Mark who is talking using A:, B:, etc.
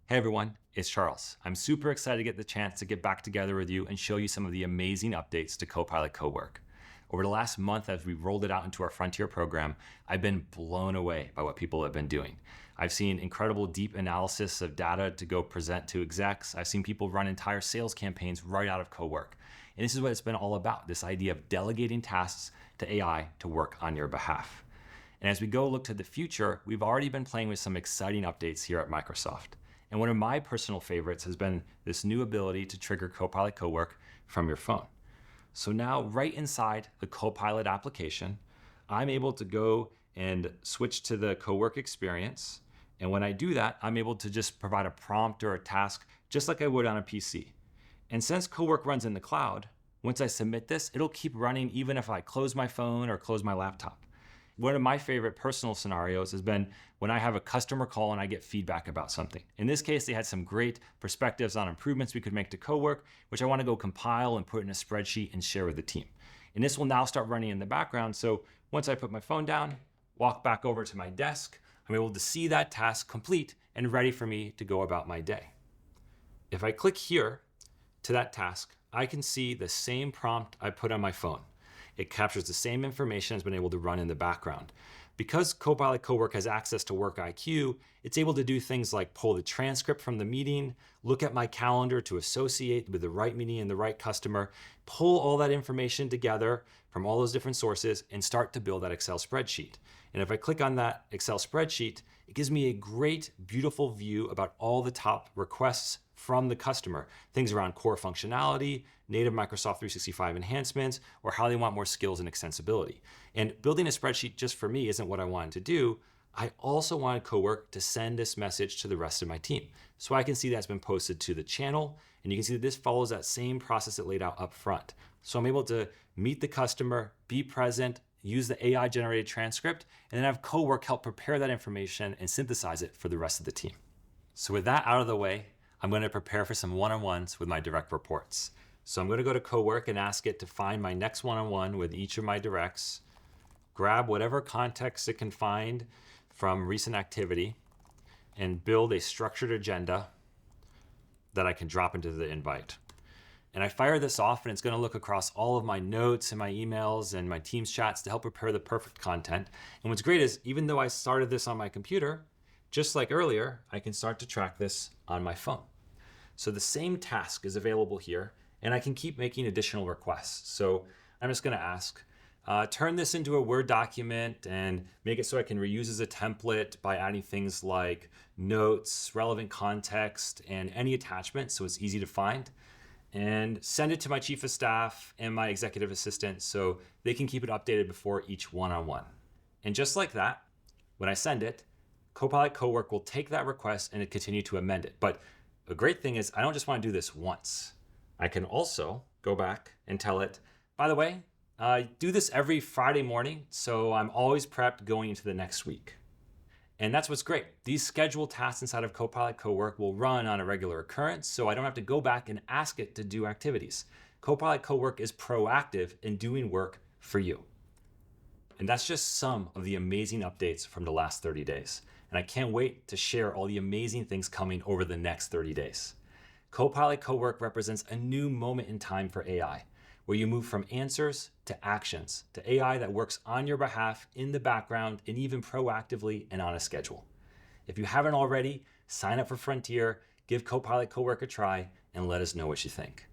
A: Hey everyone, it's Charles. I'm super excited to get the chance to get back together with you and show you some of the amazing updates to Copilot Cowork. Over the last month, as we've rolled it out into our Frontier program, I've been blown away by what people have been doing. I've seen incredible deep analysis of data to go present to execs. I've seen people run entire sales campaigns right out of Cowork. And this is what it's been all about, this idea of delegating tasks to AI to work on your behalf. And as we go look to the future, we've already been playing with some exciting updates here at Microsoft. And one of my personal favorites has been this new ability to trigger Copilot Cowork from your phone. So now right inside the Copilot application, I'm able to go and switch to the Cowork experience. And when I do that, I'm able to just provide a prompt or a task just like I would on a PC. And since Cowork runs in the cloud, once I submit this, it'll keep running even if I close my phone or close my laptop. One of my favorite personal scenarios has been when I have a customer call and I get feedback about something. In this case, they had some great perspectives on improvements we could make to Cowork, which I want to go compile and put in a spreadsheet and share with the team. And this will now start running in the background. So once I put my phone down, walk back over to my desk, I'm able to see that task complete and ready for me to go about my day. If I click here to that task, I can see the same prompt I put on my phone. It captures the same information as been able to run in the background. Because Copilot Cowork has access to Work IQ, it's able to do things like pull the transcript from the meeting, look at my calendar to associate with the right meeting and the right customer, pull all that information together from all those different sources and start to build that Excel spreadsheet. And if I click on that Excel spreadsheet, it gives me a great, beautiful view about all the top requests from the customer. Things around core functionality, native Microsoft 365 enhancements, or how they want more skills and extensibility. And building a spreadsheet just for me isn't what I wanted to do. I also wanted Cowork to send this message to the rest of my team. So I can see that's been posted to the channel, and you can see that this follows that same process it laid out up front. So I'm able to meet the customer, be present, use the AI generated transcript, and then have Cowork help prepare that information and synthesize it for the rest of the team. So with that out of the way, I'm going to prepare for some one-on-ones with my direct reports. So I'm going to go to Cowork and ask it to find my next one-on-one with each of my directs, grab whatever context it can find from recent activity, and build a structured agenda that I can drop into the invite. And I fire this off and it's going to look across all of my notes and my emails and my Teams chats to help prepare the perfect content. And what's great is even though I started this on my computer, just like earlier, I can start to track this on my phone. So the same task is available here, and I can keep making additional requests. So I'm just going to ask, turn this into a Word document and make it so I can reuse as a template by adding things like notes, relevant context, and any attachments so it's easy to find. And send it to my chief of staff and my executive assistant so they can keep it updated before each one-on-one. And just like that, when I send it, Copilot Cowork will take that request and continue to amend it. But the great thing is I don't just want to do this once. I can also go back and tell it, by the way, do this every Friday morning, so I'm always prepped going into the next week. And that's what's great. These scheduled tasks inside of Copilot Cowork will run on a regular occurrence, so I don't have to go back and ask it to do activities. Copilot Cowork is proactive in doing work for you. And that's just some of the amazing updates from the last 30 days. And I can't wait to share all the amazing things coming over the next 30 days. Copilot Cowork represents a new moment in time for AI, where you move from answers to actions, to AI that works on your behalf in the background and even proactively and on a schedule. If you haven't already, sign up for Frontier, give Copilot Cowork a try, and let us know what you think.